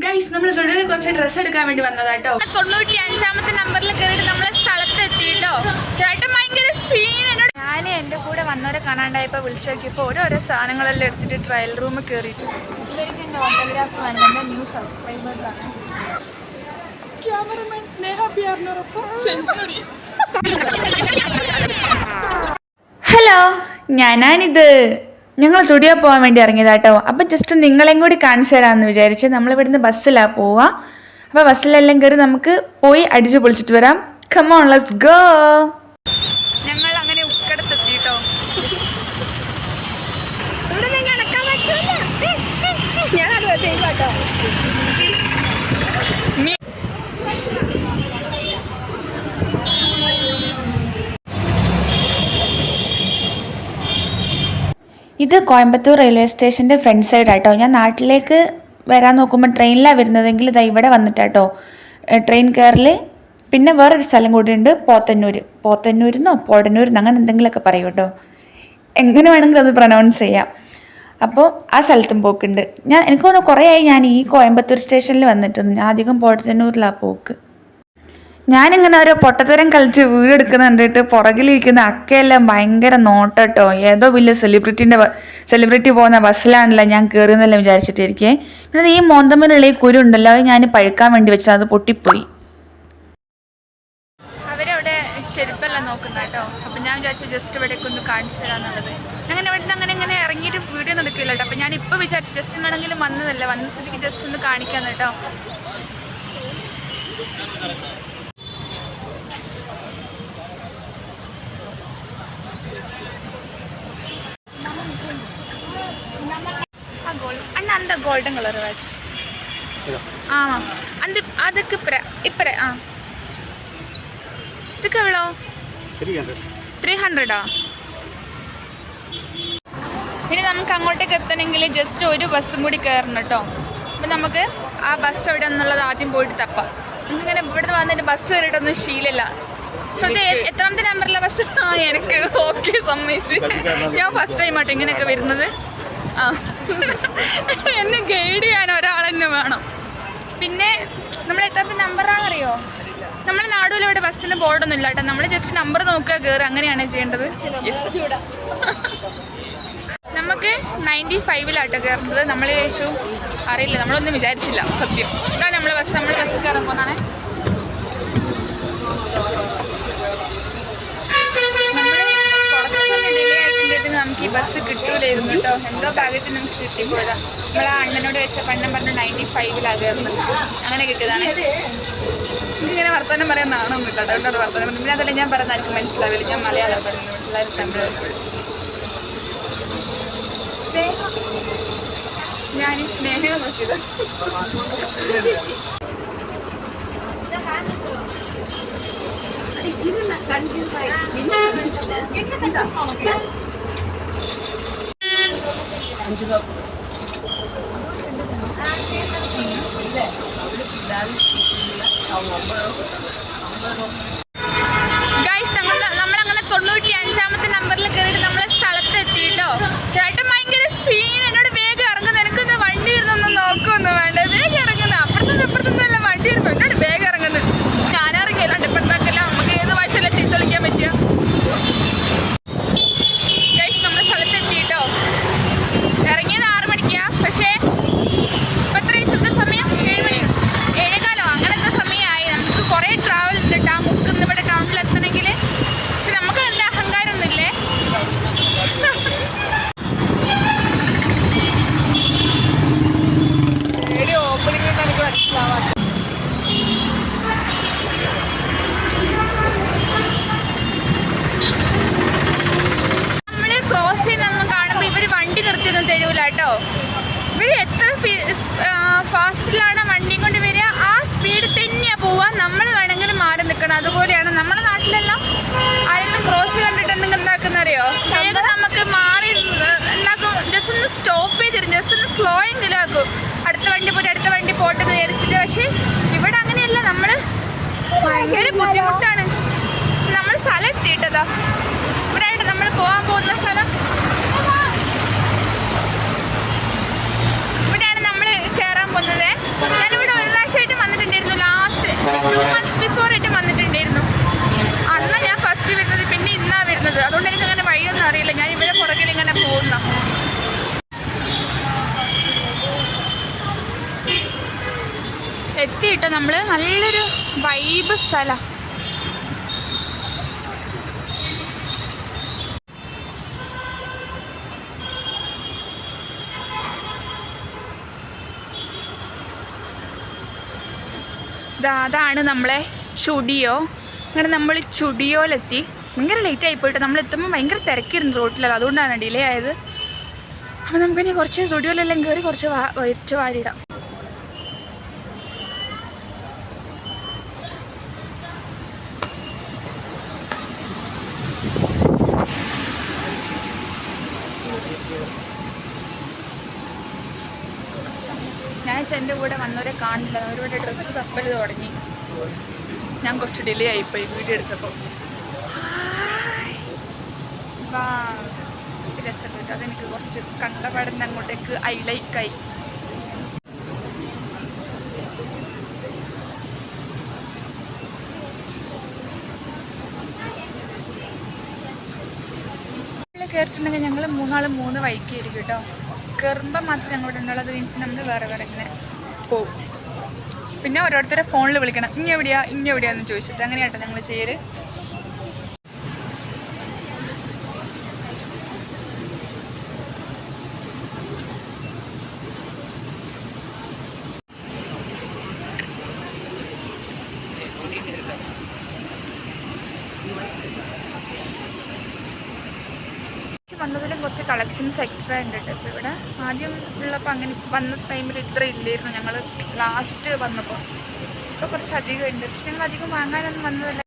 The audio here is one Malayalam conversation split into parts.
ഗൈസ് നമ്മൾ സ്റ്റുഡിയോയിൽ കുറച്ച് ഡ്രസ്സ് എടുക്കാൻ വേണ്ടി വന്നതാട്ടോ. 95ാമത്തെ നമ്പറിൽ കയറിയിട്ട് നമ്മളെ സ്ഥലത്ത് എത്തിയിട്ടോ. ചേട്ടൻ ഭയങ്കര സീൻ. ഞാൻ എൻ്റെ കൂടെ വന്നവരെ കാണാണ്ടായപ്പോൾ വിളിച്ചു നോക്കിയപ്പോൾ ഓരോരോ സാധനങ്ങളെല്ലാം എടുത്തിട്ട് ട്രയൽ റൂമിൽ കയറിയിട്ട് ഇവർക്ക് എൻ്റെ ഓട്ടോഗ്രാഫ് വേണം. എൻ്റെ ന്യൂ സബ്സ്ക്രൈബേഴ്സാണ്. ക്യാമറമാൻ സ്നേഹ പിയാറിനോടൊപ്പം. ഹലോ, ഞാനാണിത്. ഞങ്ങൾ സ്റ്റുഡിയോ പോകാൻ വേണ്ടി ഇറങ്ങിയതാട്ടോ. അപ്പം ജസ്റ്റ് നിങ്ങളെയും കൂടി കാണിച്ചു തരാമെന്ന് വിചാരിച്ച് നമ്മളിവിടുന്ന് ബസ്സിലാണ് പോവുക. അപ്പോൾ ബസ്സിലെല്ലാം കയറി നമുക്ക് പോയി അടിച്ചു പൊളിച്ചിട്ട് വരാം. Come on, let's go. ഞങ്ങൾ അങ്ങനെ ഉക്കടത്തെത്തിട്ടോ. ഇത് കോയമ്പത്തൂർ റെയിൽവേ സ്റ്റേഷൻ്റെ ഫ്രണ്ട് സൈഡാട്ടോ. ഞാൻ നാട്ടിലേക്ക് വരാൻ നോക്കുമ്പോൾ ട്രെയിനിലാണ് വരുന്നതെങ്കിൽ ഇതാ ഇവിടെ വന്നിട്ടാട്ടോ ട്രെയിൻ കയറൽ. പിന്നെ വേറൊരു സ്ഥലം കൂടിയുണ്ട്, പോത്തന്നൂരെന്നോ പോടന്നൂരെന്നോ അങ്ങനെ എന്തെങ്കിലുമൊക്കെ പറയും കേട്ടോ. എങ്ങനെ വേണമെങ്കിലും അത് പ്രൊനൗൺസ് ചെയ്യാം. അപ്പോൾ ആ സ്ഥലത്തും പോക്കുണ്ട്. എനിക്ക് തോന്നുന്നു കുറേ ആയി ഞാൻ ഈ കോയമ്പത്തൂർ സ്റ്റേഷനിൽ വന്നിട്ടൊന്നും. ഞാൻ അധികം പോത്തന്നൂരിലാണ് പോക്ക്. ഞാനിങ്ങനെ ഓരോ പൊട്ടത്തരം കളിച്ച് വീടെടുക്കുന്ന കണ്ടിട്ട് പുറകിലിരിക്കുന്ന അക്കയെല്ലാം ഭയങ്കര നോട്ടോ. ഏതോ വലിയ സെലിബ്രിറ്റി പോകുന്ന ബസ്സിലാണല്ലോ ഞാൻ കയറുന്നതെല്ലാം വിചാരിച്ചിട്ടിരിക്കേ. പിന്നെ ഈ മോന്തമ്മലുള്ള ഈ കുരു ഉണ്ടല്ലോ, അത് ഞാൻ പഴുക്കാൻ വേണ്ടി വെച്ചത്, അത് പൊട്ടിപ്പോയി. അവരവിടെ ചെരുപ്പെല്ലാം നോക്കുന്ന കേട്ടോ. അപ്പം ഞാൻ വിചാരിച്ചു ജസ്റ്റ് ഇവിടേക്ക് ഒന്ന് കാണിച്ചു തരാമെന്നുള്ളത്. അങ്ങനെ ഇവിടെ നിന്ന് അങ്ങനെ ഇറങ്ങിയിട്ട് വീഡിയോ നടക്കില്ല കേട്ടോ. അപ്പം ഞാനിപ്പോൾ വിചാരിച്ചു ജസ്റ്റ് എന്നാണെങ്കിലും വന്നതല്ല, വന്ന സ്ഥിതിക്ക് ജസ്റ്റ് ഒന്ന് കാണിക്കാമെന്ന് കേട്ടോ. அந்த கோல்டன் கலர் வாட்ச் ஆமாம். அந்த அதுக்கு இப்போ இதுக்கு எவ்வளோ? 300. ഇനി നമുക്ക് അങ്ങോട്ടേക്ക് എത്തണമെങ്കിൽ ജസ്റ്റ് ഒരു ബസ്സും കൂടി കയറണം കേട്ടോ. അപ്പം നമുക്ക് ആ ബസ് എവിടെ എന്നുള്ളത് ആദ്യം പോയിട്ട് തപ്പാം. നമുക്കിങ്ങനെ ഇവിടുന്ന് വന്നിട്ട് ബസ് കയറിയിട്ടൊന്നും ശീലമില്ല. ശ്രദ്ധ, എത്രാമത്തെ നമ്പറിലെ ബസ്? എനിക്ക് ഓക്കെ, സമ്മതിച്ച്. ഞാൻ ഫസ്റ്റ് ടൈം ആട്ടോ ഇങ്ങനെയൊക്കെ വരുന്നത്. എന്നെ ഗൈഡ് ചെയ്യാൻ ഒരാളെന്നെ വേണം. പിന്നെ നമ്മൾ എത്രാമത്തെ നമ്പറാണെന്നറിയോ? നമ്മൾ നാടുവിലവിടെ ബസ്സിന് ബോർഡൊന്നും ഇല്ല കേട്ടോ. നമ്മൾ ജസ്റ്റ് നമ്പർ നോക്കുക, കയറുക, അങ്ങനെയാണ് ചെയ്യേണ്ടത്. നമുക്ക് 95-ലാട്ടോ കയറുന്നത്. നമ്മൾ ചോദിച്ചു അറിയില്ല, നമ്മളൊന്നും വിചാരിച്ചില്ല സത്യം. ഇതാണ് നമ്മൾ ബസ് കയറാൻ പോകുന്നതാണ്. നമുക്ക് ഈ ബസ് കിട്ടൂലായിരുന്നു കേട്ടോ. എന്തോ ഭാഗ്യത്തിന് നമുക്ക് കിട്ടിപ്പോയതാ. നമ്മൾ ആ അണ്ണനോട് വെച്ച പണ്ണം പറഞ്ഞു 95-ലാണ് കയറുന്നത്. അങ്ങനെ കിട്ടിയതാണ്. എനിക്കിങ്ങനെ വർത്തമാനം പറയാൻ നാണൊന്നും ഇല്ല, അതുകൊണ്ടാണ് വർത്തമാനം പറഞ്ഞു. പിന്നെ അതല്ല ഞാൻ പറയുന്നത് എനിക്ക് മനസ്സിലാവില്ല. ഞാൻ മലയാളം പറയുന്നു, പിള്ളേർ തമിഴ്. ഞാൻ സ്നേഹം നോക്കിയത്. ഗൈസ്, നമ്മളങ്ങനെ 95ാമത്തെ നമ്പറിൽ കയറിയിട്ട് നമ്മളെ സ്ഥലത്ത് എത്തിയിട്ടോ. ചേട്ടൻ ഭയങ്കര സീൻ. എന്നോട് വേഗം ഇറങ്ങുന്നു, എനിക്കൊന്ന് വണ്ടി ഇരുന്നൊന്നും നോക്കൊന്നും വേണ്ട, വേഗം ഇറങ്ങുന്നു. അപ്പുറത്തുനിന്നല്ല വണ്ടി ഇരുന്നു, എന്നോട് വേഗം ഇറങ്ങുന്നു. ഞാനിറങ്ങിയല്ലാണ്ട് ഇപ്പം എന്താക്കല്ല, നമുക്ക് ഏത് വയസ്സല്ല ചീത്ത വിളിക്കാൻ പറ്റുക. ഗൈസ്, നമ്മളെ സ്ഥലത്ത് എത്തിയിട്ടോ. ഇറങ്ങിയത് 6 മണിക്കാ. പക്ഷേ ഇപ്പം എത്ര ദിവസത്തെ സമയം? 7 മണി, 7:15 അങ്ങനത്തെ സമയമായി. നമുക്ക് കുറേ ട്രാവൽ ഉണ്ട് കേട്ടോ മുക്കിന്ന് ഇവിടെ ടൗണിൽ എത്തണമെങ്കിൽ. പക്ഷെ നമുക്ക് നല്ല അഹങ്കാരമൊന്നുമില്ലേ. നമ്മള് ക്രോസ് ചെയ്യുന്നൊന്നും കാണുമ്പോൾ ഇവർ വണ്ടി നിർത്തിയൊന്നും തരൂല കേട്ടോ. ഇവർ എത്ര ഫാസ്റ്റിലാണ് വണ്ടിയും കൊണ്ട് വരിക, ആ സ്പീഡ് തന്നെയാണ് പോവുക. നമ്മൾ വേണമെങ്കിൽ മാറി നിൽക്കണം. അതുപോലെയാണ് നമ്മുടെ നാട്ടിലെല്ലാം. ആരെങ്കിലും ക്രോസ് കണ്ടിട്ട് എന്തെങ്കിലും എന്താക്കുന്നറിയോ, വേഗം നമുക്ക് മാറി എന്താക്കും, ജസ്റ്റ് ഒന്ന് സ്റ്റോപ്പ് ചെയ്തിരും, ജസ്റ്റ് ഒന്ന് സ്ലോ എങ്കിലും ആക്കും. അടുത്ത വണ്ടി പോട്ടെന്ന് വിചാരിച്ചിട്ട്. പക്ഷേ ഇവിടെ അങ്ങനെയല്ല. നമ്മൾ ഭയങ്കര ബുദ്ധിമുട്ടാണ്. നമ്മൾ സ്ഥലം എത്തിയിട്ടതാ. ഇവിടെയായിട്ട് നമ്മൾ പോകാൻ പോകുന്ന സ്ഥലം. ഇവിടെയാണ് നമ്മൾ കയറാൻ പോകുന്നത്. ഞാൻ എത്തിയിട്ട് നമ്മൾ നല്ലൊരു വൈബ് സ്ഥലം. അതാണ് നമ്മളെ സ്റ്റുഡിയോ. അങ്ങനെ നമ്മൾ സ്റ്റുഡിയോയിലെത്തി. ഭയങ്കര ലേറ്റ് ആയി പോയിട്ട് നമ്മൾ എത്തുമ്പോൾ ഭയങ്കര തിരക്കിയിരുന്നു റോട്ടിലല്ല, അതുകൊണ്ടാണ് ഡിലേ ആയത്. അപ്പോൾ നമുക്കിനി കുറച്ച് സ്റ്റുഡിയോയിലെല്ലാം കയറി കുറച്ച് വരച്ച് വാരിയിടാം. ഞാൻ എൻ്റെ കൂടെ വന്നവരെ കാണില്ല, അവരുടെ ഡ്രസ്സ് തപ്പൽ തുടങ്ങി. ഞാൻ കുറച്ച് ഡിലേ ആയിപ്പോയി വീഡിയോ എടുത്തപ്പോൾ. രസമുണ്ട്, അതെനിക്ക് കുറച്ച് കണ്ടപാടുന്ന അങ്ങോട്ടേക്ക് ഹൈലൈറ്റായി. കയറിയിട്ടുണ്ടെങ്കിൽ ഞങ്ങൾ മൂന്നാളും 3 വൈക്കായിരിക്കും കേട്ടോ. കയറുമ്പോൾ മാത്രം ഞങ്ങളോട് ഉണ്ടുള്ളത്, നമ്മൾ വേറെ വേറെ ഇങ്ങനെ പോവും. പിന്നെ ഓരോരുത്തരെ ഫോണിൽ വിളിക്കണം, ഇനി എവിടെയാന്ന് ചോദിച്ചിട്ട്. അങ്ങനെയാട്ടോ ഞങ്ങൾ ചെയ്യല്. വന്നതിലും കുറച്ച് കളക്ഷൻസ് എക്സ്ട്രാ ഉണ്ട് കേട്ടോ. ഇപ്പോൾ ഇവിടെ ആദ്യം ഉള്ളപ്പോൾ അങ്ങനെ വന്ന ടൈമിൽ ഇത്ര ഇല്ലായിരുന്നു, ഞങ്ങൾ ലാസ്റ്റ് വന്നപ്പോൾ. ഇപ്പോൾ കുറച്ച് അധികം ഉണ്ട്, പക്ഷെ ഞങ്ങൾ അധികം വാങ്ങാനൊന്നും വന്നതല്ല.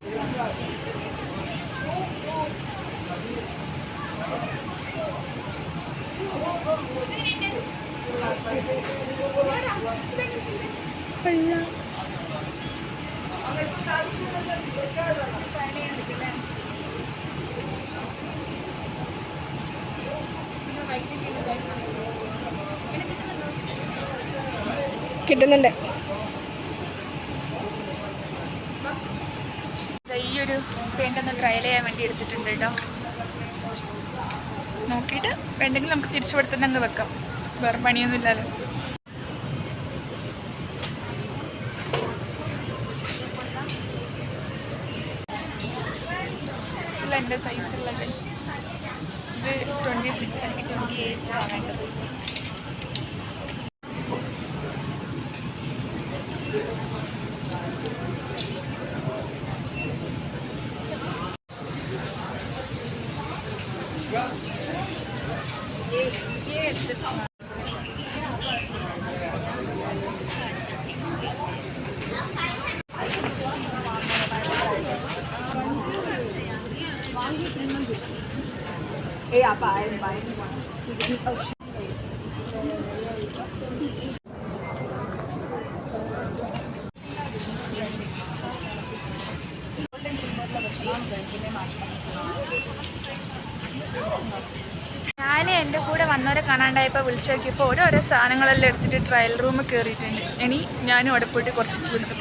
കിട്ടുന്നുണ്ട്. ഈ ഒരു പെയിൻ്റ് ഒന്ന് ട്രയൽ ചെയ്യാൻ വേണ്ടി എടുത്തിട്ടുണ്ട് കേട്ടോ. നോക്കിയിട്ട് വേണ്ടെങ്കിൽ നമുക്ക് തിരിച്ചു കൊടുത്തിട്ട് അങ്ങ് വെക്കാം, വേറെ പണിയൊന്നും ഇല്ലല്ലോ. ഇല്ല, എൻ്റെ സൈസുള്ള ഡ്രസ് ഇത് 26, എനിക്ക് 28 ആണ് വേണ്ടത്. ഞാൻ എൻ്റെ കൂടെ വന്നവരെ കാണാണ്ടായപ്പോൾ വിളിച്ചു നോക്കിയപ്പോൾ ഓരോരോ സാധനങ്ങളെല്ലാം എടുത്തിട്ട് ട്രയൽ റൂം കയറിയിട്ടുണ്ട്. ഇനി ഞാനും അവിടെ പോയിട്ട് കുറച്ച്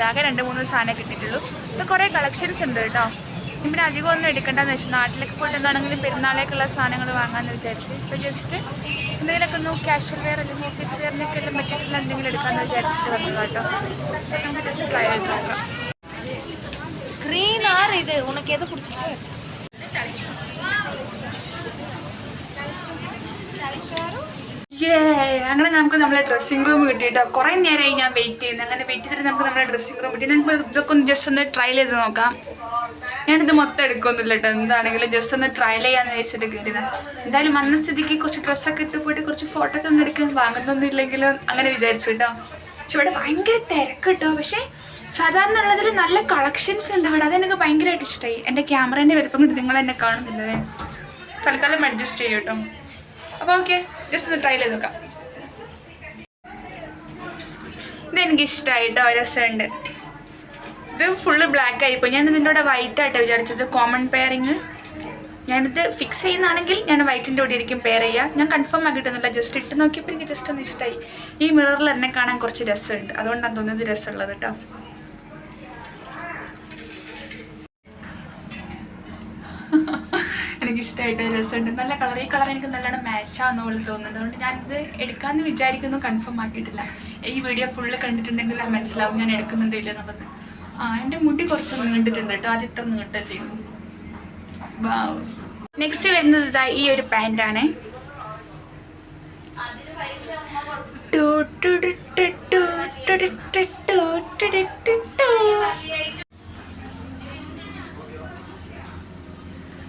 ആകെ 2-3 സാധനം കിട്ടിയിട്ടുള്ളൂ. ഇപ്പോൾ കുറേ കളക്ഷൻസ് ഉണ്ട് കേട്ടോ. പിന്നെ അധികം ഒന്നും എടുക്കേണ്ടതെന്ന് വെച്ചാൽ നാട്ടിലേക്ക് പോയിട്ട് എന്താണെങ്കിലും പെരുന്നാളേക്കുള്ള സാധനങ്ങൾ വാങ്ങാമെന്ന് വിചാരിച്ച് ഇപ്പോൾ ജസ്റ്റ് എന്തെങ്കിലുമൊക്കെ ഒന്ന് കാഷ്വൽ വെയർ അല്ലെങ്കിൽ ഓഫീസ് വെയറിനൊക്കെ എല്ലാം പറ്റിയിട്ടുള്ള എന്തെങ്കിലും എടുക്കാമെന്ന് വിചാരിച്ചിട്ട് വന്നത് കേട്ടോ. നമുക്ക് ജസ്റ്റ് ട്രൈ ചെയ്ത് നോക്കാം. green or இது உனக்கு எது பிடிச்சிருக்கு? അങ്ങനെ നമുക്ക് നമ്മളെ ഡ്രസ്സിംഗ് റൂം കിട്ടിയിട്ടോ. കുറേ നേരമായി ഞാൻ വെയിറ്റ് ചെയ്യുന്നത്. അങ്ങനെ വെയിറ്റ് ചെയ്തിട്ട് നമുക്ക് നമ്മളെ ഡ്രസ്സിംഗ് റൂം കിട്ടി. നമുക്ക് ഇതൊക്കെ ഒന്ന് ജസ്റ്റ് ഒന്ന് ട്രയൽ ചെയ്ത് നോക്കാം. ഞാനിത് മൊത്തം എടുക്കൊന്നുമില്ല കേട്ടോ, എന്താണെങ്കിലും ജസ്റ്റ് ഒന്ന് ട്രയൽ ചെയ്യാന്ന് വെച്ചിട്ട് കയറിയത്. എന്തായാലും വന്ന സ്ഥിതിക്ക് കുറച്ച് ഡ്രസ്സൊക്കെ ഇട്ട് പോയിട്ട് കുറച്ച് ഫോട്ടോ ഒക്കെ ഒന്ന് എടുക്കാൻ, വാങ്ങുന്നൊന്നും ഇല്ലെങ്കിലും അങ്ങനെ വിചാരിച്ചു കേട്ടോ. പക്ഷെ ഇവിടെ ഭയങ്കര തിരക്ക് കേട്ടോ. പക്ഷേ സാധാരണ ഉള്ളതിൽ നല്ല കളക്ഷൻസ് ഉണ്ട് ഇവിടെ, അതെനിക്ക് ഭയങ്കരമായിട്ട് ഇഷ്ടമായി. എൻ്റെ ക്യാമറേൻ്റെ വലുപ്പം കൊണ്ട് നിങ്ങൾ എന്നെ കാണുന്നില്ലല്ലേ, തൽക്കാലം അഡ്ജസ്റ്റ് ചെയ്യും കേട്ടോ. അപ്പോൾ ഓക്കെ, ജസ്റ്റ് ഒന്ന് ട്രൈ ചെയ്ത് നോക്കാം. ഇതെനിക്ക് ഇഷ്ടമായിട്ടോ, രസമുണ്ട്. ഇത് ഫുള്ള് ബ്ലാക്ക് ആയിപ്പോയി. ഞാൻ ഇതിൻ്റെ കൂടെ വൈറ്റ് ആയിട്ടാണ് വിചാരിച്ചത്, കോമൺ പെയറിങ്. ഞാനിത് ഫിക്സ് ചെയ്യുന്നതാണെങ്കിൽ ഞാൻ വൈറ്റിൻ്റെ കൂടെ ആയിരിക്കും പെയർ ചെയ്യുക. ഞാൻ കൺഫേം ആക്കിയിട്ടൊന്നുമില്ല, ജസ്റ്റ് ഇട്ട് നോക്കിയപ്പോൾ എനിക്ക് ജസ്റ്റ് ഒന്ന് ഇഷ്ടമായി. ഈ മിററിൽ എന്നെ കാണാൻ കുറച്ച് രസമുണ്ട്, അതുകൊണ്ടാണ് തോന്നുന്നത് രസമുള്ളത് കേട്ടോ. എനിക്കിഷ്ടമായിട്ട് രസമുണ്ട്, നല്ല കളർ. ഈ കളർ എനിക്ക് നല്ലോണം മാച്ച് ആവുന്ന പോലെ തോന്നുന്നുണ്ട്. അതുകൊണ്ട് ഞാനിത് എടുക്കാമെന്ന് വിചാരിക്കുന്നു, കൺഫേം ആക്കിയിട്ടില്ല. ഈ വീഡിയോ ഫുള്ള് കണ്ടിട്ടുണ്ടെങ്കിൽ മനസ്സിലാവും ഞാൻ എടുക്കുന്നുണ്ടില്ല എന്നുള്ളത്. എൻ്റെ മുടി കുറച്ച് നീണ്ടിട്ടുണ്ട് കേട്ടോ, അത് ഇത്ര നീട്ടല്ലേ. നെക്സ്റ്റ് വരുന്നത് ഇതാ ഈ ഒരു പാൻറ്റാണ്.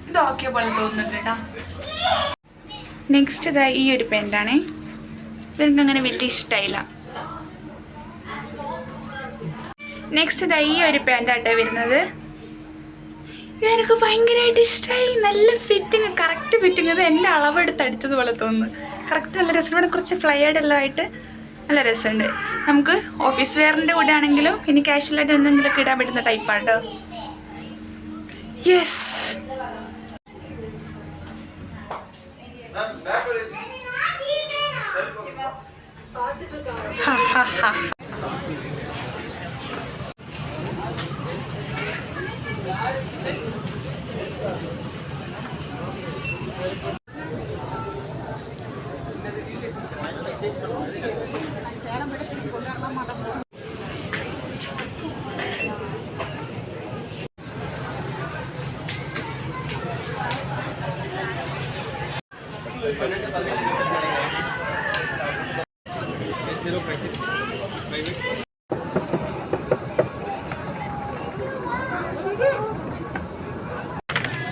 ഇത് ഓക്കെ പോലെ തോന്നുന്നുണ്ട് കേട്ടോ. നെക്സ്റ്റ് ഇതാ ഈ ഒരു പാൻറ്റാണ്. ഇതെനിക്ക് അങ്ങനെ വലിയ ഇഷ്ടമായില്ല. നെക്സ്റ്റ് ഇതാ ഈ ഒരു പാൻറ്റാട്ടോ വരുന്നത്. ഇതെനിക്ക് ഭയങ്കരമായിട്ട് ഇഷ്ടമായി. നല്ല ഫിറ്റിങ്, കറക്റ്റ് ഫിറ്റിങ്. ഇത് എൻ്റെ അളവെടുത്ത് അടിച്ചതുപോലെ തോന്നുന്നു. കറക്റ്റ് നല്ല രസമുണ്ട്. കുറച്ച് ഫ്ലയേർഡ് എല്ലാം ആയിട്ട് നല്ല രസമുണ്ട്. നമുക്ക് ഓഫീസ് വെയറിൻ്റെ കൂടെ ആണെങ്കിലും ഇനി കാഷ്വലായിട്ട് എന്തെങ്കിലുമൊക്കെ ഇടാൻ പറ്റുന്ന ടൈപ്പാണ് കേട്ടോ. യെസ്, ഹാ ഹാ ഹാ.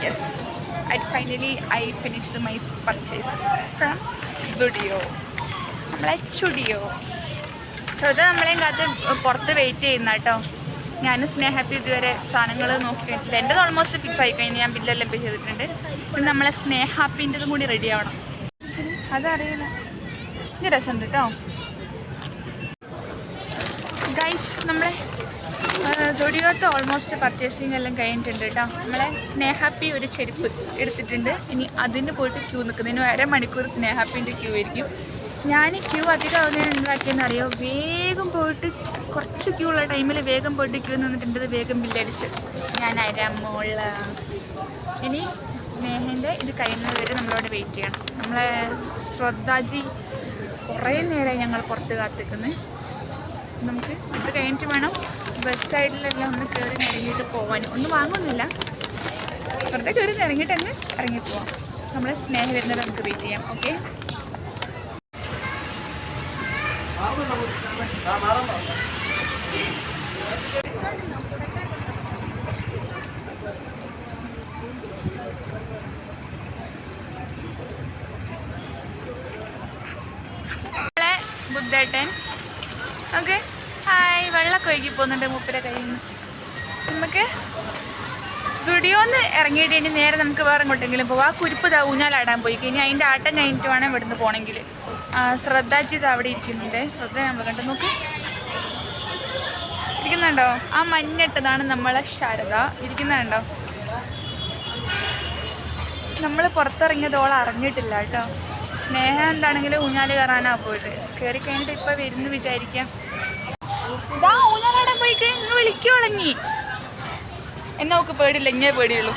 Yes, finally I finished my purchase from Zudio. നമ്മളെ സ്റ്റുഡിയോ. സോ ഇത് നമ്മളെയും കാത്ത് പുറത്ത് വെയിറ്റ് ചെയ്യുന്ന കേട്ടോ. ഞാനും സ്നേഹാപ്പി ഇതുവരെ സാധനങ്ങൾ നോക്കിയിട്ടില്ല. എൻ്റെത് ഓൾമോസ്റ്റ് ഫിക്സ് ആയി കഴിഞ്ഞ് ഞാൻ ബില്ലെല്ലാം പേ ചെയ്തിട്ടുണ്ട്. ഇത് നമ്മളെ സ്നേഹാപ്പിൻ്റെതും കൂടി റെഡി ആവണം. അതറിയില്ല, ഇത് രസമുണ്ട് കേട്ടോ. ഗൈസ്, നമ്മളെ സുഡിയോത്തെ ഓൾമോസ്റ്റ് പർച്ചേസിങ് എല്ലാം കഴിഞ്ഞിട്ടുണ്ട് കേട്ടോ. നമ്മളെ സ്നേഹാപ്പി ഒരു ചെരുപ്പ് എടുത്തിട്ടുണ്ട്. ഇനി അതിന് പോയിട്ട് ക്യൂ നിൽക്കുന്നതിന് 1/2 മണിക്കൂർ സ്നേഹാപ്പിൻ്റെ ക്യൂ ആയിരിക്കും. ഞാൻ ക്യൂ അധികം ആവുന്നതിന് എന്താക്കിയെന്ന് അറിയോ, വേഗം പോയിട്ട് കുറച്ച് ക്യൂ ഉള്ള ടൈമിൽ വേഗം പോയിട്ട് ക്യൂ നിന്നിട്ടുണ്ട്. വേഗം ബില്ലടിച്ച് ഞാൻ അരമോള. ഇനി സ്നേഹൻ്റെ ഇത് കഴിയുന്നത് വരെ നമ്മളവിടെ വെയിറ്റ് ചെയ്യണം. നമ്മളെ ശ്രദ്ധാജി കുറേ നേരമായി ഞങ്ങൾ പുറത്ത് കാത്തിക്കുന്നത്. നമുക്ക് ഇത് കഴിഞ്ഞിട്ട് വേണം ബസ് സൈഡിലെല്ലാം ഒന്ന് കയറി ഇറങ്ങിയിട്ട് പോകാനും. ഒന്നും വാങ്ങുന്നില്ല, വെറുതെ കയറി ഇറങ്ങിയിട്ട് തന്നെ ഇറങ്ങിപ്പോവാം. നമ്മൾ സ്നേഹം വരുന്നത് നമുക്ക് വെയിറ്റ് ചെയ്യാം. ഓക്കെ, നമ്മളെ ബുദ്ധേട്ടൻ. Okay, hi. വെള്ളമൊക്കെ ഒഴുകി പോകുന്നുണ്ട് മൂപ്പരെ കയ്യിൽ നിന്ന്. നമുക്ക് സ്റ്റുഡിയോന്ന് ഇറങ്ങിയിട്ട് ഇനി നേരെ നമുക്ക് വേറെ എങ്ങോട്ടെങ്കിലും പോവാം. ആ കുരിപ്പ് ഊഞ്ഞാലാടാൻ പോയി കഴിഞ്ഞാൽ അതിൻ്റെ ആട്ടം കഴിഞ്ഞിട്ട് വേണം ഇവിടുന്ന് പോകണമെങ്കിൽ. ശ്രദ്ധാജി അവിടെ ഇരിക്കുന്നുണ്ട്. ശ്രദ്ധ നമ്മൾ കണ്ടു നോക്ക്, ഇരിക്കുന്നുണ്ടോ? ആ മഞ്ഞിട്ടതാണ് നമ്മളെ ശാരദ ഇരിക്കുന്നുണ്ടോ? നമ്മൾ പുറത്തിറങ്ങിയതോളം അറിഞ്ഞിട്ടില്ല കേട്ടോ. സ്നേഹം എന്താണെങ്കിലും ഊഞ്ഞാൽ കയറാനാണ് പോയത്. കയറി കഴിഞ്ഞിട്ട് ഇപ്പം വരുന്നു വിചാരിക്കാം. ഇതാ ഊഞ്ഞാലാടാൻ പോയിക്ക് ഇങ്ങ് വിളിക്കുളങ്ങി. എന്നാ നമുക്ക് പേടിയില്ല, ഇങ്ങനെ പേടിയുള്ളൂ.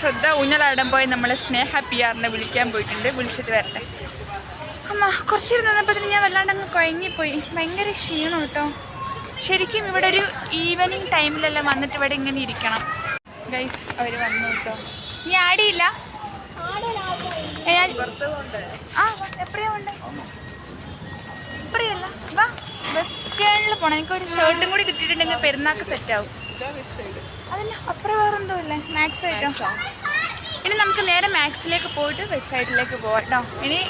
ശ്രദ്ധ ഊഞ്ഞാലാടാൻ പോയി നമ്മളെ സ്നേഹ PR-നെ വിളിക്കാൻ പോയിട്ടുണ്ട്. വിളിച്ചിട്ട് വരട്ടെ. അമ്മ കുറച്ചിരുന്ന് നിന്നപ്പോൾ ഞാൻ വല്ലാണ്ട് അങ്ങ് കുഴങ്ങിപ്പോയി. ഭയങ്കര ക്ഷീണം കേട്ടോ. ശരിക്കും ഇവിടെ ഒരു ഈവനിങ് ടൈമിലെല്ലാം വന്നിട്ട് ഇവിടെ ഇങ്ങനെ ഇരിക്കണം. ഗൈസ്, അവർ വന്നു കേട്ടോ. നീ ആടിയില്ല? ആ എപ്പോഴാ ഉണ്ട്? ഇപ്പറയല്ല, വാ ബസ് സ്റ്റാൻഡിൽ പോകണം. എനിക്കൊരു ഷർട്ടും കൂടി കിട്ടിയിട്ടുണ്ടെങ്കിൽ പെരുന്നാൾക്ക് സെറ്റാവും. അതല്ല, അപ്പുറം വേറെന്തോ ഇല്ലേ, മാക്സ് ആയിട്ടോ. ഇനി നമുക്ക് നേരെ മാക്സിലേക്ക് പോയിട്ട് വെസ്റ്റ് സൈഡിലേക്ക് പോവാം കേട്ടോ. ഇനി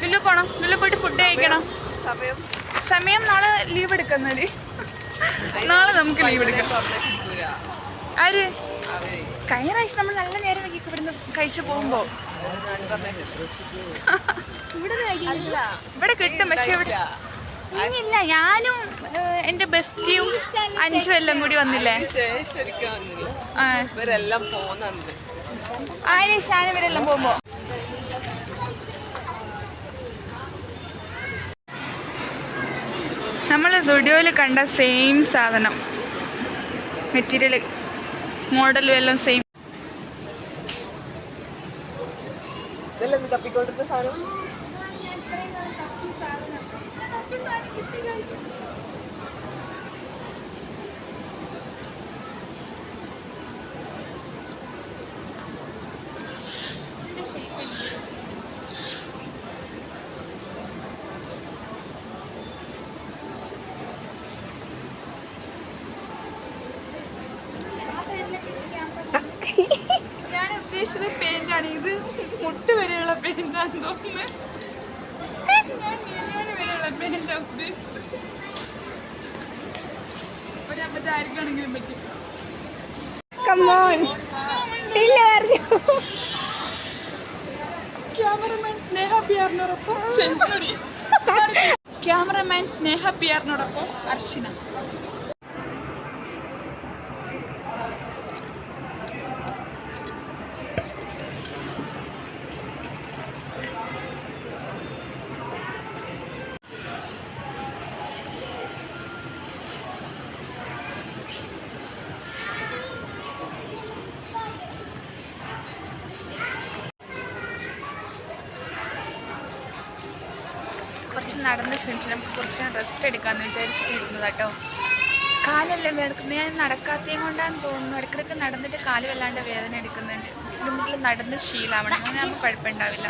ലുലു പോകണം. ലുലു പോയിട്ട് ഫുഡ് കഴിക്കണം. സമയം നാളെ ലീവ് എടുക്കുന്നത്. നാളെ നമുക്ക് ലീവ് എടുക്കാം. ആര്? കഴിഞ്ഞ പ്രാവശ്യം നമ്മൾ നല്ല നേരം വൈകിട്ട് ഇവിടുന്ന് കഴിച്ചു പോകുമ്പോൾ ഇവിടെ കിട്ടും. പക്ഷെ ഇവിടെ ഇല്ല. ഞാനും എൻ്റെ ബെസ്റ്റിയും 5 എല്ലാം കൂടി വന്നില്ലേ? ആര്? ഷാനും ഇവരെല്ലാം പോകുമ്പോ നമ്മൾ സുഡിയോയിൽ കണ്ട സെയിം സാധനം, മെറ്റീരിയൽ, മോഡലും എല്ലാം സെയിം. ഞാൻ ഉദ്ദേശിച്ചത് പെയിന്റാണ്. ഇത് മുട്ട് വരെയുള്ള പെയിന്റാന്ന് തോന്നുന്നത്. ഞാൻ നീലയാണ് വരെയുള്ള പെയിന്റാണ് ഉദ്ദേശിച്ചത്. ഒരബദ്ധം ആർക്കാണെങ്കിലും പറ്റും. ക്യാമറമാൻ സ്നേഹ പിയാറിനോടൊപ്പം അർച്ചന. കുറച്ച് നടന്ന് ക്ഷണിച്ച് നമുക്ക് കുറച്ച് റെസ്റ്റ് എടുക്കാമെന്ന് വിചാരിച്ചിട്ടിരുന്നത് കേട്ടോ. കാലെല്ലാം വേദനിക്കുന്നത്. ഞാൻ നടക്കാത്തതും കൊണ്ടാന്ന് തോന്നുന്നു. ഇടയ്ക്കിടയ്ക്ക് നടന്നിട്ട് കാല് വല്ലാണ്ട് വേദന എടുക്കുന്നുണ്ട്. കിലോമീറ്ററിൽ നടന്ന് ശീലമാവണം, അങ്ങനെ നമുക്ക് കുഴപ്പമുണ്ടാവില്ല.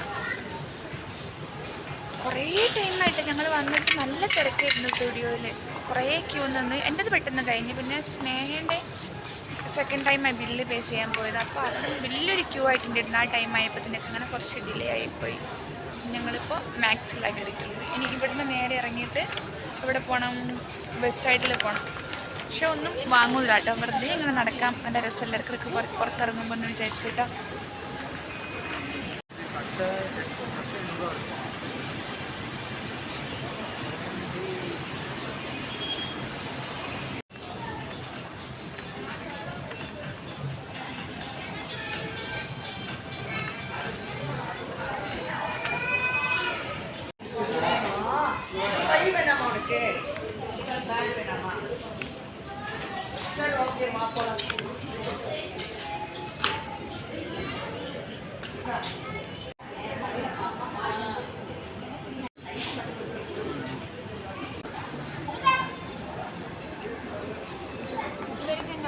കുറേ ടൈമായിട്ട് ഞങ്ങൾ വന്നിട്ട് നല്ല തിരക്കായിരുന്നു സ്റ്റുഡിയോയിൽ. കുറേ ക്യൂ നിന്ന് എൻ്റെത് പെട്ടെന്ന് കഴിഞ്ഞു. പിന്നെ സ്നേഹൻ്റെ സെക്കൻഡ് ടൈമായി ബില്ല് പേ ചെയ്യാൻ പോയത്. അപ്പോൾ അതിന് വലിയൊരു ക്യൂ ആയിട്ടുണ്ടായിരുന്നു. ആ ടൈം ആയപ്പോഴത്തേക്ക് അങ്ങനെ കുറച്ച് ഡിലേ ആയിപ്പോയി. ഞങ്ങളിപ്പോൾ മാക്സിലാണ് കയറിയിട്ടുള്ളത്. ഇനി ഇവിടുന്ന് നേരെ ഇറങ്ങിയിട്ട് ഇവിടെ പോകണം, വെസ്റ്റ് സൈഡിൽ പോകണം. പക്ഷെ ഒന്നും വാങ്ങൂല കേട്ടോ, വെറുതെ ഇങ്ങനെ നടക്കാം. നല്ല രസമല്ല ഇടയ്ക്കിടയ്ക്ക് പുറത്തിറങ്ങുമ്പോൾ എന്ന് വിചാരിച്ചിട്ടോ.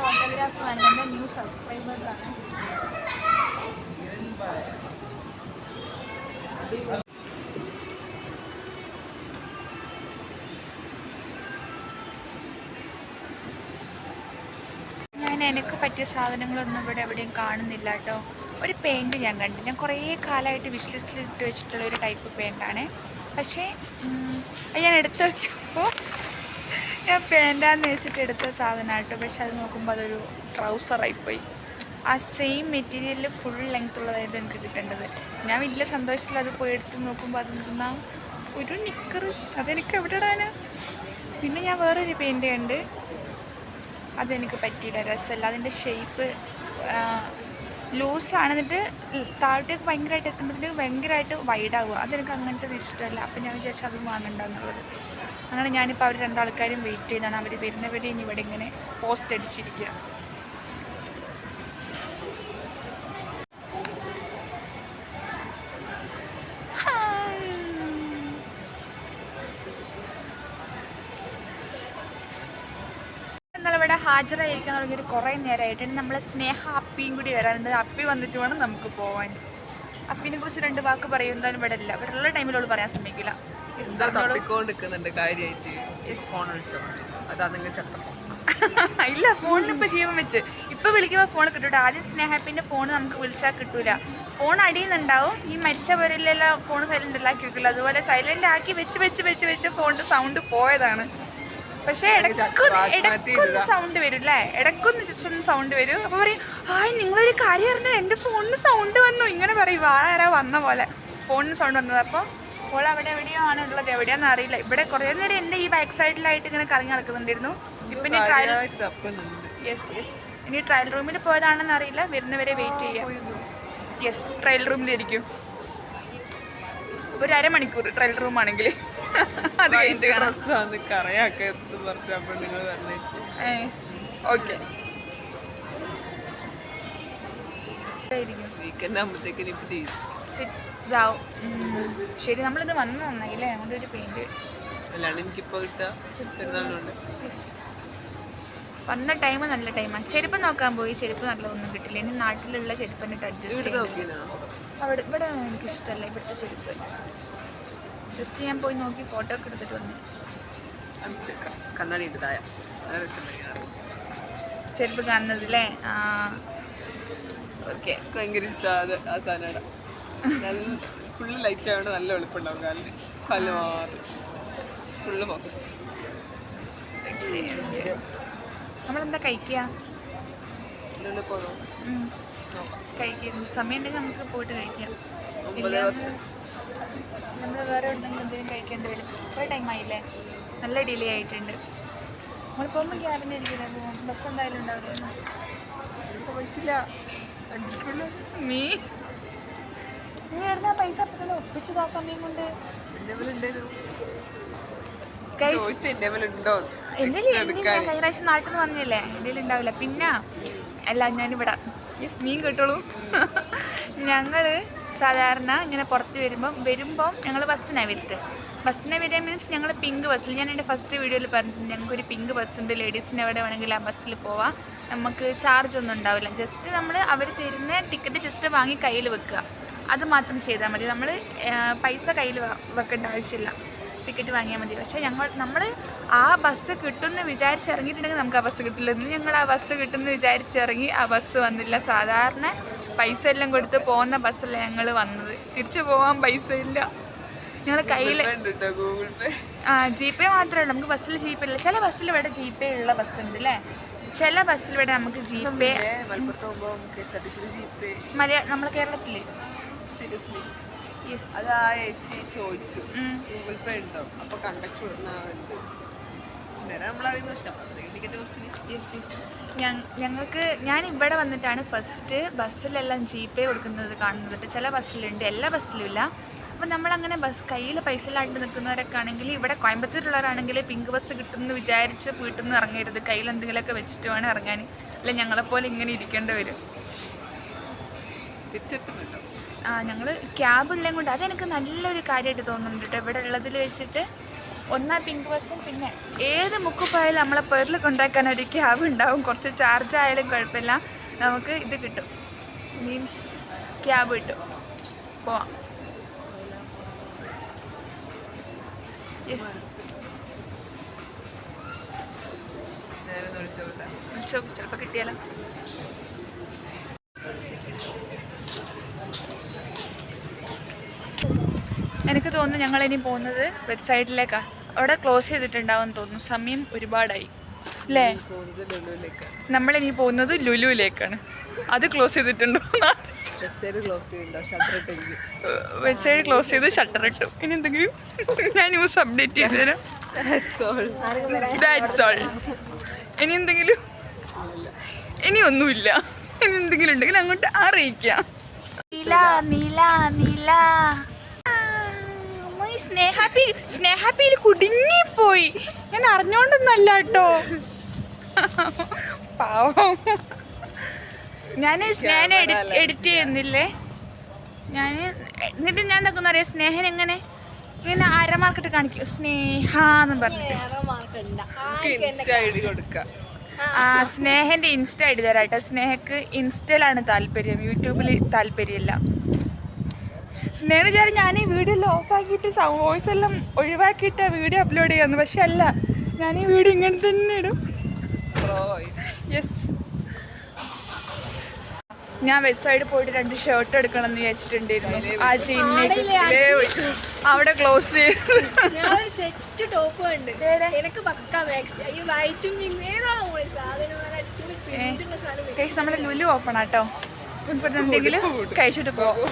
ഓട്ടോഗ്രാഫ് വേണ്ട ന്യൂ സബ്സ്ക്രൈബേഴ്സാണ്. ഞാൻ എനിക്ക് പറ്റിയ സാധനങ്ങളൊന്നും ഇവിടെ എവിടെയും കാണുന്നില്ല കേട്ടോ. ഒരു പെയിൻറ്റ് ഞാൻ കണ്ടു. ഞാൻ കുറേ കാലമായിട്ട് വിഷ് ലിസ്റ്റിൽ ഇട്ട് വെച്ചിട്ടുള്ള ഒരു ടൈപ്പ് പെയിൻ്റാണ്. പക്ഷേ ഞാൻ എടുത്ത് നോക്കിയപ്പോൾ ഞാൻ പെയിൻ്റാന്ന് വെച്ചിട്ട് എടുത്ത സാധനമായിട്ടോ. പക്ഷെ അത് നോക്കുമ്പോൾ അതൊരു ട്രൗസറായിപ്പോയി. ആ സെയിം മെറ്റീരിയലിൽ ഫുൾ ലെങ്ത് ഉള്ളതായിട്ട് എനിക്ക് കിട്ടേണ്ടത്. ഞാൻ വലിയ സന്തോഷത്തിൽ അത് പോയി എടുത്ത് നോക്കുമ്പോൾ അത് നിൽക്കുന്ന ഒരു നിക്കർ, അതെനിക്ക് എവിടെ ഇടാനാ. പിന്നെ ഞാൻ വേറൊരു പെയിൻറ്റ് കണ്ട്, അതെനിക്ക് പറ്റിയില്ല, രസമല്ല. അതിൻ്റെ ഷേപ്പ് ലൂസാണ്, എന്നിട്ട് താഴോട്ടേക്ക് ഭയങ്കരമായിട്ട് എത്തുമ്പോഴത്തേക്ക് ഭയങ്കരമായിട്ട് വൈഡാവുക. അതെനിക്ക് അങ്ങനത്തെ ഇഷ്ടമല്ല. അപ്പം ഞാൻ വിചാരിച്ചു അത് വാങ്ങണ്ടെന്നുള്ളത്. അങ്ങനെ ഞാനിപ്പോൾ അവർ രണ്ടാൾക്കാരും വെയിറ്റ് ചെയ്താണ്. അവർ വരുന്നവരെ ഇനി ഇവിടെ ഇങ്ങനെ പോസ്റ്റ് അടിച്ചിരിക്കുക. നമ്മളിവിടെ ഹാജരായിരിക്കാൻ തുടങ്ങിയൊരു കുറേ നേരമായിട്ട്. നമ്മൾ സ്നേഹ അപ്പിയും കൂടി വരാനുണ്ട്. അപ്പി വന്നിട്ട് വേണം നമുക്ക് പോകാൻ. അപ്പിനെ കുറിച്ച് രണ്ട് വാക്ക് പറയും. എന്തായാലും ഇവിടെ ഇല്ല, ഇവരുള്ള ടൈമിലോട് പറയാൻ ശ്രമിക്കില്ല. ഇല്ല, ഫോണിനിപ്പോൾ ജീവൻ വെച്ച് ഇപ്പം വിളിക്കുമ്പോൾ ഫോൺ കിട്ടൂട്ടോ. ആദ്യം സ്നേഹപ്പിൻ്റെ ഫോൺ നമുക്ക് വിളിച്ചാൽ കിട്ടൂല. ഫോൺ അടിയുന്നുണ്ടാവും. ഈ മരിച്ച പേരിലെല്ലാം ഫോൺ സൈലൻ്റ് ആക്കി വെക്കില്ല. അതുപോലെ സൈലൻ്റ് ആക്കി വെച്ച് വെച്ച് വെച്ച് വെച്ച് ഫോണിൻ്റെ സൗണ്ട് പോയതാണ്. പക്ഷേ ഇടയ്ക്കൊന്ന് സൗണ്ട് വരും അല്ലേ, ഇടയ്ക്കൊന്ന് ജസ്റ്റ് ഒന്ന് സൗണ്ട് വരും. അപ്പോൾ പറയും, ഹായ് നിങ്ങളൊരു കാര്യം അറിഞ്ഞാൽ എൻ്റെ ഫോണിന് സൗണ്ട് വന്നു, ഇങ്ങനെ പറയും. ആരാ വന്ന പോലെ ഫോണിന് സൗണ്ട് വന്നത്. അപ്പോൾ അപ്പോൾ അവിടെ എവിടെയോ ആണുള്ളത്, എവിടെയാണെന്ന് അറിയില്ല. ഇവിടെ കുറേ നേരം എൻ്റെ ഈ ബാക്ക് സൈഡിലായിട്ട് ഇങ്ങനെ കറങ്ങി നടക്കുന്നുണ്ടായിരുന്നു. ഇപ്പം ഞാൻ ട്രയൽ ഇനി ട്രയൽ റൂമിൽ പോയതാണെന്ന് അറിയില്ല. വരുന്നവരെ വെയിറ്റ് ചെയ്യാം. ട്രയൽ റൂമിലിരിക്കും. ഒരു അരമണിക്കൂർ ട്രയൽ റൂമാണെങ്കിൽ അത് കഴിഞ്ഞിട്ട് കാണാം. ഓക്കെ ശരി, നമ്മളിത് വന്ന് നന്നായില്ലേ. ഞങ്ങളുടെ ഒരു പെയിൻറ്റ് അല്ലാണ്ട് എനിക്കിപ്പോൾ കിട്ടുക പെരുന്നാളിനുണ്ട്. വന്ന ടൈം നല്ല ടൈമാണ്. ചെരുപ്പ് നോക്കാൻ പോയി, ചെരുപ്പ് നല്ലതൊന്നും കിട്ടില്ല. ഇനി നാട്ടിലുള്ള ചെരുപ്പിനിട്ട് അഡ്ജസ്റ്റ് ചെയ്യും. ഇവിടെ എനിക്കിഷ്ടമല്ല ഇവിടുത്തെ ചെരുപ്പ്. ജസ്റ്റ് ഞാൻ പോയി നോക്കി ഫോട്ടോ ഒക്കെ എടുത്തിട്ട് വന്നു. കണ്ണാടി ഉണ്ട് തായ ചെരുപ്പ് കാണുന്നത് അല്ലേ? ആ ഓക്കെ. ഭയങ്കര ഇഷ്ടമാണ് ആ സാധനം. നല്ല ഫുള്ള് ലൈറ്റ് ആയതുകൊണ്ട് നല്ല എളുപ്പമുണ്ടാവും കാലിന്. കാലിന് മാത്രം ഫുള്ള് ഫോക്കസ്. നമ്മളെന്താ കഴിക്കുക? പോകണോ? കഴിക്കും. സമയം ഉണ്ടെങ്കിൽ നമുക്ക് പോയിട്ട് കഴിക്കാം. ഇല്ല നമ്മൾ വേറെ എവിടെയെങ്കിലും എന്തെങ്കിലും കഴിക്കേണ്ടി വരും. കുറേ ടൈമായില്ലേ? നല്ല ഡിലേ ആയിട്ടുണ്ട്. നമ്മൾ പോകുമ്പോൾ ക്യാബിൻ്റെ ഇരിക്കില്ല, പോകും. ബസ് എന്തായാലും ഉണ്ടാവില്ല. പൈസയില്ല. നീ വരുന്ന പൈസ അപ്പത്തന്നെ ഒപ്പിച്ചത് ആ സമയം കൊണ്ട്. എൻ്റെ ഞാൻ കഴിഞ്ഞ പ്രാവശ്യം നാട്ടിൽ നിന്ന് വന്നില്ലേ, എൻ്റെ ഉണ്ടാവില്ല. പിന്നെ അല്ല ഞാനിവിടെ മീൻ കിട്ടുള്ളൂ. ഞങ്ങൾ സാധാരണ ഇങ്ങനെ പുറത്ത് വരുമ്പം ഞങ്ങൾ ബസ്സിനാണ് വരുന്നത്. ബസ്സിനെ വരിക മീൻസ് ഞങ്ങൾ പിങ്ക് ബസ്സിൽ, ഞാൻ എൻ്റെ ഫസ്റ്റ് വീഡിയോയിൽ പറഞ്ഞിട്ടുണ്ട്, ഞങ്ങൾക്കൊരു പിങ്ക് ബസ്സുണ്ട്. ലേഡീസിന് എവിടെ വേണമെങ്കിലും ആ ബസ്സിൽ പോവാം. നമുക്ക് ചാർജ് ഒന്നും ഉണ്ടാവില്ല. ജസ്റ്റ് നമ്മൾ അവർ തരുന്ന ടിക്കറ്റ് ജസ്റ്റ് വാങ്ങി കയ്യിൽ വെക്കുക, അത് മാത്രം ചെയ്താൽ മതി. നമ്മൾ പൈസ കയ്യിൽ വെക്കേണ്ട ആവശ്യമില്ല, ടിക്കറ്റ് വാങ്ങിയാൽ മതി. പക്ഷേ നമ്മൾ ആ ബസ് കിട്ടുമെന്ന് വിചാരിച്ചിറങ്ങിയിട്ടുണ്ടെങ്കിൽ നമുക്ക് ആ ബസ് കിട്ടില്ല. ഇന്ന് ഞങ്ങൾ ആ ബസ് കിട്ടുമെന്ന് വിചാരിച്ചിറങ്ങി, ആ ബസ് വന്നില്ല. സാധാരണ പൈസ എല്ലാം കൊടുത്ത് പോകുന്ന ബസ്സല്ല ഞങ്ങൾ വന്നത്. തിരിച്ചു പോകാൻ പൈസ ഇല്ല. ഞങ്ങൾ കയ്യിൽ ജി പേ മാത്രമേ ഉള്ളൂ. നമുക്ക് ബസ്സിൽ ജി പേ ഇല്ല. ചില ബസ്സിൽ ഇവിടെ ജി പേ ഉള്ള ബസ്സുണ്ട് അല്ലേ? ചില ബസ്സിൽ ഇവിടെ നമുക്ക് ജി പേ നമ്മളെ കേരളത്തിൽ ചോദിച്ചു ഗൂഗിൾ പേ ഉണ്ടോ? അപ്പൊ കണ്ടക്ടർ ഞാൻ ഇവിടെ വന്നിട്ടാണ് ഫസ്റ്റ് ബസ്സിലെല്ലാം ജി പേ കൊടുക്കുന്നത് കാണുന്നത്. ചില ബസ്സിലുണ്ട്, എല്ലാ ബസ്സിലും ഇല്ല. അപ്പം നമ്മളങ്ങനെ കയ്യിൽ പൈസ ഇല്ലാണ്ട് നിൽക്കുന്നവരൊക്കെ ആണെങ്കിൽ, ഇവിടെ കോയമ്പത്തൂരുള്ളവരാണെങ്കിൽ പിങ്ക് ബസ് കിട്ടുമെന്ന് വിചാരിച്ച് വീട്ടിൽ നിന്ന് ഇറങ്ങരുത്. കയ്യിൽ എന്തെങ്കിലുമൊക്കെ വെച്ചിട്ട് വേണം ഇറങ്ങാൻ. അല്ല ഞങ്ങളെപ്പോലെ ഇങ്ങനെ ഇരിക്കേണ്ടി വരും. ഞങ്ങൾ ക്യാബ് ഉള്ളതും കൊണ്ട് അതെനിക്ക് നല്ലൊരു കാര്യമായിട്ട് തോന്നുന്നുണ്ട് കേട്ടോ. ഇവിടെ ഉള്ളതിൽ വെച്ചിട്ട് ഒന്നാ പിങ്ക് ബസ്സും പിന്നെ ഏത് മുക്കുപ്പായാലും നമ്മളെ പേരിൽ കൊണ്ടാക്കാൻ ഒരു ക്യാബ് ഉണ്ടാവും. കുറച്ച് ചാർജ് ആയാലും കുഴപ്പമില്ല, നമുക്ക് ഇത് കിട്ടും, മീൻസ് ക്യാബ് കിട്ടും, പോവാം. യെസ് ചിലപ്പോൾ കിട്ടിയാലോ. എനിക്ക് തോന്നുന്നു ഞങ്ങളിനി പോകുന്നത് വെബ്സൈറ്റിലേക്കാണ്. അവിടെ ക്ലോസ് ചെയ്തിട്ടുണ്ടാവും തോന്നുന്നു. സമയം ഒരുപാടായി അല്ലേ? നമ്മളിനി പോകുന്നത് ലുലുവിലേക്കാണ്. അത് ക്ലോസ് ചെയ്തിട്ടുണ്ടോ? വെബ്സൈറ്റ് ക്ലോസ് ചെയ്ത് ഷട്ടർ ഇട്ടു. ഇനി എന്തെങ്കിലും ഞാൻ ന്യൂസ് അപ്ഡേറ്റ് ചെയ്ത് തരാം. That's all. ഇനി എന്തെങ്കിലും, ഇനിയൊന്നുമില്ല. ഇനി എന്തെങ്കിലും ഉണ്ടെങ്കിൽ അങ്ങോട്ട് അറിയിക്കാം. നീല നീല നീല സ്നേഹാപ്പിയിൽ കുടുങ്ങിപ്പോയി. ഞാൻ അറിഞ്ഞോണ്ടൊന്നല്ല കേട്ടോ, പാവം. ഞാൻ എഡിറ്റ് ചെയ്യുന്നില്ലേ ഞാൻ. എന്നിട്ട് ഞാൻ എന്താക്കുന്ന അറിയാം, സ്നേഹൻ എങ്ങനെ ഇങ്ങനെ അരമാർക്കിട്ട് കാണിക്കും സ്നേഹാന്ന് പറഞ്ഞിട്ട്. സ്നേഹൻ്റെ ഇൻസ്റ്റ ഐഡി തരാം കേട്ടോ. സ്നേഹക്ക് ഇൻസ്റ്റയിലാണ് താല്പര്യം, യൂട്യൂബിൽ താല്പര്യമില്ല. സ്നേഹ വിചാരം ഞാൻ ഈ വീഡിയോ എല്ലാം ഓഫാക്കിയിട്ട് വോയിസ് എല്ലാം ഒഴിവാക്കിയിട്ട് വീഡിയോ അപ്ലോഡ് ചെയ്യാന്ന്. പക്ഷെ അല്ല, ഞാൻ ഈ വീഡിയോ ഇങ്ങനെ തന്നെ ഇടും. യെസ്, ഞാൻ വെബ്സൈറ്റിൽ പോയിട്ട് 2 ഷർട്ട് എടുക്കണം എന്ന് വിചാരിച്ചിട്ടുണ്ടായിരുന്നു. ആ ജീനിലേക്ക് അവിടെ ക്ലോസ് ചെയ്ത് സെറ്റ് ടോപ്പ് ഉണ്ട്. എനിക്ക് പക്കാ നമ്മുടെ ലുലു ഓപ്പൺ ആട്ടോ. ഇപ്പൊ എന്തെങ്കിലും കഴിച്ചിട്ട് പോകും.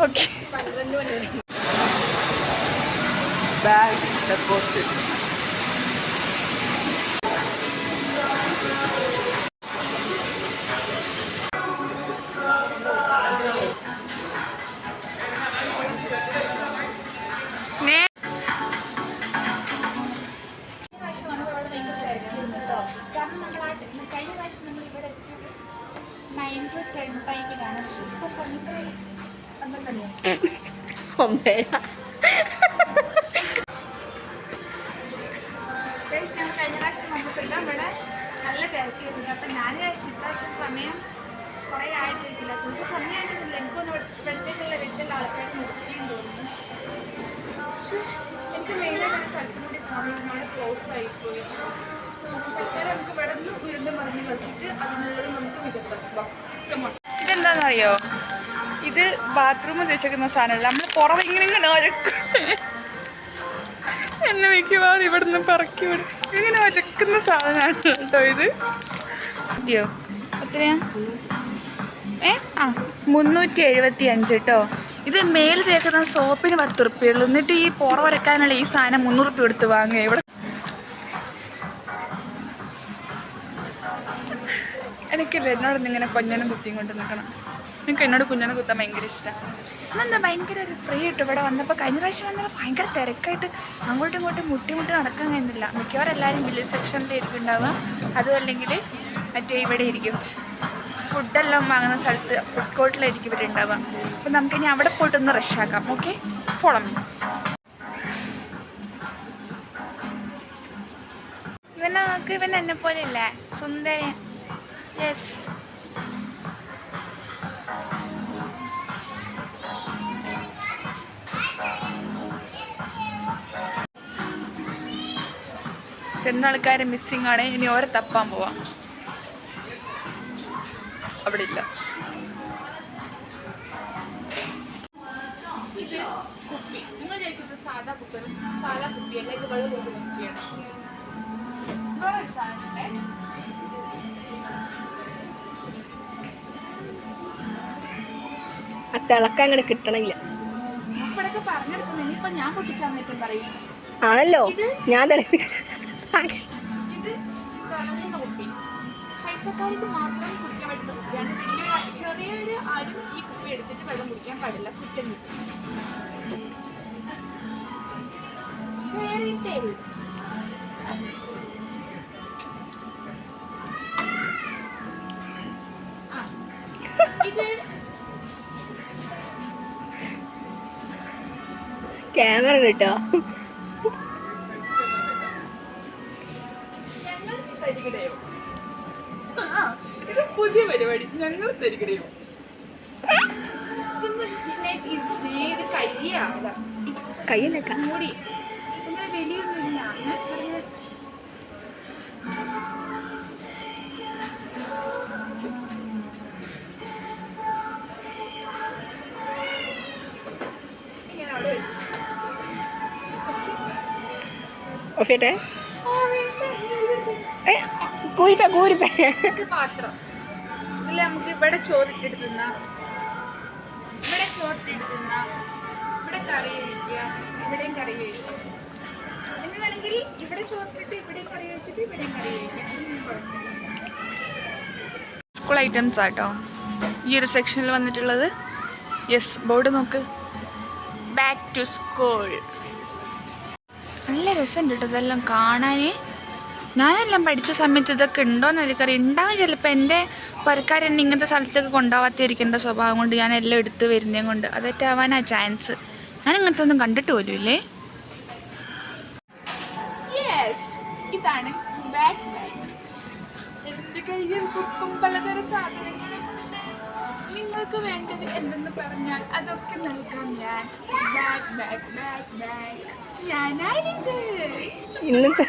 Okay, bag deposit. കഴിഞ്ഞ പ്രാവശ്യം നമ്മൾ ഇവിടെ എത്തിയത് 9 to 10 ടൈമിലാണ്. പക്ഷെ ഇപ്പൊ സമയത്ത് ഞങ്ങൾ കഴിഞ്ഞ പ്രാവശ്യം നോക്കുമ്പോഴെല്ലാം ഇവിടെ നല്ല തിരക്കിയിരുന്നു. അപ്പം ഞാൻ ഇപ്രാവശ്യം സമയം കുറേ ആയിട്ടില്ല, കുറച്ച് സമയമായിട്ടൊന്നുമില്ല. എനിക്കൊന്ന് ഇവിടത്തേക്കുള്ള വീട്ടിലുള്ള ആൾക്കാർ നിർത്തിയും തോന്നുന്നു. പക്ഷേ എനിക്ക് മെയിനായിട്ട് ഒരു സ്ഥലത്തും കൂടി പോകണമെന്നാണ് ക്ലോസ് ആയിപ്പോയി. തൽക്കാലം നമുക്ക് ഇവിടെ നിന്ന് ഉയർന്ന് മറിഞ്ഞ് വെച്ചിട്ട് അതിനുള്ളിൽ നമുക്ക് വിധപ്പെടാം. ഇതെന്താണെന്നറിയോ, ഇത് ബാത്റൂമിൽ വെച്ചേക്കുന്ന സാധനമല്ല, നമ്മൾ പുറം ഇങ്ങനെ എന്നെ മിക്കവാറും ഇവിടെ നിന്ന് പറക്കി വിടും. ഇങ്ങനെ വരക്കുന്ന സാധനമാണ് കേട്ടോ ഇത്. അതെയോ എത്രയാ? 375 കേട്ടോ. ഇത് മേൽ തേക്കുന്ന സോപ്പിന് 10 ഉറുപ്പ്യുള്ളൂ. എന്നിട്ട് ഈ പുറ വരക്കാനുള്ള ഈ സാധനം 300 ഉറുപ്പ്യ കൊടുത്ത് വാങ്ങുക. ഇവിടെ എനിക്കില്ല, എന്നോടൊന്നും ഇങ്ങനെ കൊഞ്ഞനും കുത്തിയും കൊണ്ട് നിൽക്കണം. എനിക്ക് എന്നോട് കുഞ്ഞനെ കുത്താൻ ഭയങ്കര ഇഷ്ടമാണ്. അതെന്താ ഭയങ്കര ഒരു ഫ്രീ ആയിട്ട് ഇവിടെ വന്നപ്പോൾ. കഴിഞ്ഞ പ്രാവശ്യം വന്നപ്പോൾ ഭയങ്കര തിരക്കായിട്ട് അങ്ങോട്ടും ഇങ്ങോട്ടും മുട്ടി നടക്കാൻ കഴിയുന്നില്ല. മിക്കവാറും എല്ലാവരും വില്ലേജ് സെക്ഷനിലായിരിക്കും ഉണ്ടാവുക, അതും അല്ലെങ്കിൽ മറ്റേ ഇവിടെ ഇരിക്കും ഫുഡെല്ലാം വാങ്ങുന്ന സ്ഥലത്ത് ഫുഡ് കോർട്ടിലായിരിക്കും ഇവിടെ ഉണ്ടാവുക. അപ്പം നമുക്കിനി അവിടെ പോയിട്ടൊന്ന് റഷാക്കാം. Okay, follow me. ഇവൻ എന്നെ പോലെ ഇല്ലേ, സുന്ദരൻ. യെസ്, രണ്ടാൾക്കാരെ മിസ്സിങ് ആണ്. ഇനി ഓരെ തപ്പാൻ പോവാം. അവിടെ ഇല്ല. ഇത് കുപ്പി, നിങ്ങൾ ചോദിക്കുന്നത് സാധാ കുപ്പിയാണ്. സാധാ കുപ്പിയല്ല, ഇത് വെള്ളം കൊടുക്കുന്ന കുപ്പിയാണ്. വേറെ ഒരു സാധനമുണ്ടേ, ആ തിളക്കം അങ്ങനെ കിട്ടണില്ല. ഇവിടൊക്കെ പറഞ്ഞെടുക്കുന്നത്. ഇനിയിപ്പോൾ ഞാൻ പൊട്ടിച്ചാന്നിട്ടും പറയും ആണല്ലോ, ഞാൻ സാക്ഷി. ഇത് തിളങ്ങുന്ന കുപ്പി, പൈസക്കാർക്ക് മാത്രം കുടിക്കാൻ പറ്റുന്ന കുപ്പിയാണ്. വലിയ ചെറിയൊരു ആരും ഈ കുപ്പി എടുത്തിട്ട് വെള്ളം കുടിക്കാൻ പാടില്ല, കുറ്റം കിട്ടും. Fairy tale. ഇത് ക്യാമറ കിട്ടോ? പുതിയ പരിപാടി, ഞങ്ങൾ തരികടയോ. ഇത് കയ്യിലൊക്കെ മൂടി അങ്ങനെ വലിയൊന്നുമില്ല. ഞാൻ ചെറിയ ഇങ്ങനെ അവിടെ വെച്ചു. ഓഫേട്ടെ കൂരിപ്പ പാത്രം. ഇതിൽ നമുക്ക് ഇവിടെ ചോറിട്ടിട്ട് തിന്നാം, ഇവിടെ ചോറിട്ടിട്ട് തിന്നാം, ഇവിടെ കറി കഴിക്കുക, ഇവിടെയും കറി കഴിക്കാം. പിന്നെ വേണമെങ്കിൽ ഇവിടെ ചോറിട്ടിട്ട് ഇവിടെയും കറി കഴിച്ചിട്ട് ഇവിടെയും കറി കഴിക്കാം. സ്കൂൾ ഐറ്റംസ് ആട്ടോ ഈ ഒരു സെക്ഷനിൽ വന്നിട്ടുള്ളത്. യെസ്, ബോർഡ് നോക്ക്, ബാക്ക് ടു സ്കൂൾ. നല്ല രസമുണ്ട് കേട്ടോ ഇതെല്ലാം കാണാൻ. ഞാനെല്ലാം പഠിച്ച സമയത്ത് ഇതൊക്കെ ഉണ്ടോയെന്ന് എനിക്കറിയാം. ഉണ്ടാവും ചിലപ്പോൾ. എൻ്റെ പുരക്കാരെന്നെ ഇങ്ങനത്തെ സ്ഥലത്തേക്ക് കൊണ്ടുപോകാത്തിരിക്കേണ്ട സ്വഭാവം കൊണ്ട് ഞാൻ എല്ലാം എടുത്ത് വരുന്നതും കൊണ്ട് അതൊറ്റാവാനാ ചാൻസ്. ഞാൻ ഇങ്ങനത്തെ ഒന്നും കണ്ടിട്ട് പോലും ഇല്ലേ. യെസ്, ഇതാണ് ബാക്ക് ബാഗ്. എൻ്റെ കയ്യിൽ ബുക്കും പലതരം സാധനങ്ങളുണ്ട്. നിങ്ങൾക്ക് വേണ്ടത് എന്തെന്ന് പറഞ്ഞാൽ അതൊക്കെ നൽകാം ഞാൻ. ബാഗ് ബാഗ് ബാഗ് ബാഗ് ഞാനാണിത്. ഇന്നത്തെ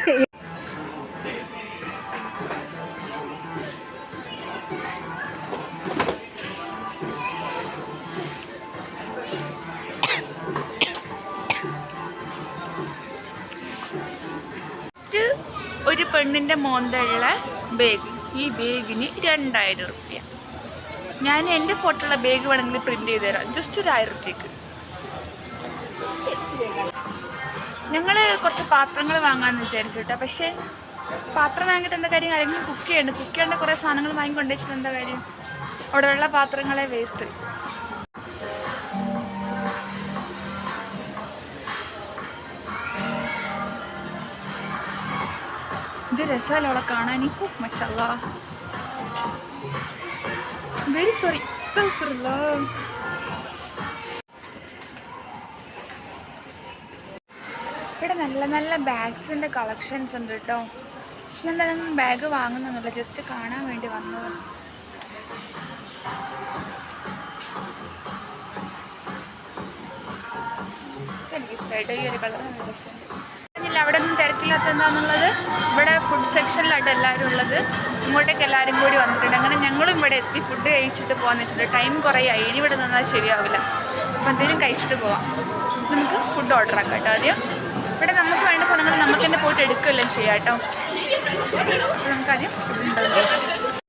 ഒരു പെണ്ണിൻ്റെ മോന്തയുള്ള ബാഗ്. ഈ ബാഗിന് 2000 റുപ്യ. ഞാൻ എൻ്റെ ഫോട്ടോ ഉള്ള ബാഗ് വേണമെങ്കിൽ പ്രിൻ്റ് ചെയ്ത് തരാം, ജസ്റ്റ് 1000 റുപ്യക്ക്. ഞങ്ങൾ കുറച്ച് പാത്രങ്ങൾ വാങ്ങാമെന്ന് വിചാരിച്ചു കേട്ടോ. പക്ഷേ പാത്രം വാങ്ങിയിട്ട് എന്താ കാര്യം, ആരെങ്കിലും കുക്ക് ചെയ്യേണ്ട കുറേ സാധനങ്ങൾ വാങ്ങിക്കൊണ്ട് വെച്ചിട്ട് എന്താ കാര്യം. അവിടെയുള്ള പാത്രങ്ങളെ വേസ്റ്റ്. ഇത് രസമല്ല അവളെ കാണാൻ. മാഷാല്ലാ, വെരി സോറി, ഇവിടെ നല്ല നല്ല ബാഗ്സിൻ്റെ കളക്ഷൻസ് ഉണ്ട് കേട്ടോ. പക്ഷെ ഞാൻ എന്തായാലും ബാഗ് വാങ്ങുന്നൊന്നുമില്ല, ജസ്റ്റ് കാണാൻ വേണ്ടി വന്നത്. എനിക്കിഷ്ടമായിട്ട് ഈ ഒരു കളർ നല്ല രസമുണ്ട്. അവിടെ ഒന്നും തിരക്കില്ലാത്ത എന്താണെന്നുള്ളത്, ഇവിടെ ഫുഡ് സെക്ഷനിലായിട്ട് എല്ലാവരും ഉള്ളത്. ഇങ്ങോട്ടേക്ക് എല്ലാവരും കൂടി വന്നിട്ടുണ്ട്. അങ്ങനെ ഞങ്ങളും ഇവിടെ എത്തി ഫുഡ് കഴിച്ചിട്ട് പോകാമെന്ന് വെച്ചിട്ടുണ്ട്. ടൈം കുറേ ആയി, ഇനി ഇവിടെ നിന്നാൽ ശരിയാവില്ല. അപ്പോൾ എന്തെങ്കിലും കഴിച്ചിട്ട് പോവാം. നമുക്ക് ഫുഡ് ഓർഡർ ആക്കാം കേട്ടോ. ആദ്യം ഇവിടെ നമുക്ക് വേണ്ട സാധനങ്ങൾ നമുക്ക് തന്നെ പോയിട്ട് എടുക്കുകയെല്ലാം ചെയ്യാം കേട്ടോ. അപ്പോൾ നമുക്കാദ്യം ഫുഡ് ഉണ്ടാകും.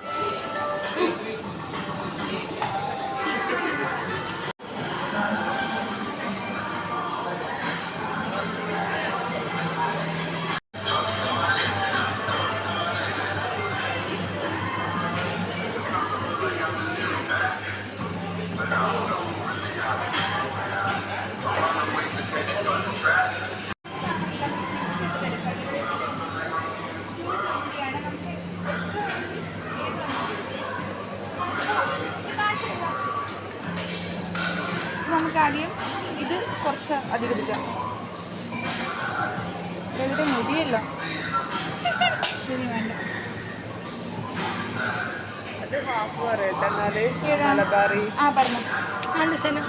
നമുക്കാദ്യം ഇത് കുറച്ച് അധികം എടുക്കാം. ഇവിടെ മുടിയല്ലോ, ശരി വേണ്ട. ആ പറഞ്ഞു നല്ല സ്ഥലം.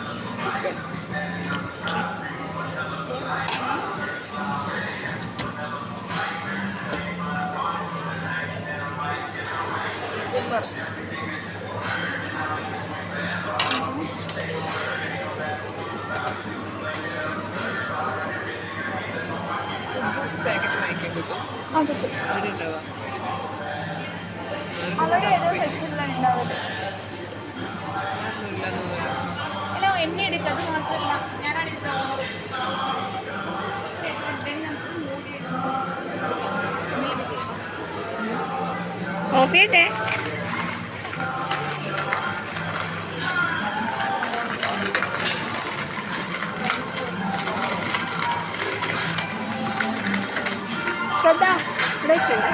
പാക്കറ്റ് വാങ്ങിക്കാൻ കിട്ടും. ആ കിട്ടും. അവിടെ ഉണ്ടാവുക. അവിടെ ഏതോ സെക്ഷനിലാണ് ഉണ്ടാവുന്നത്. അല്ല എണ്ണ എടുക്കുക, അത് മാത്രമല്ല ഞാനാണ് ഓഫ് ചെയ്യട്ടെ. ശ്രദ്ധ ഇവിടെ ശ്രദ്ധ.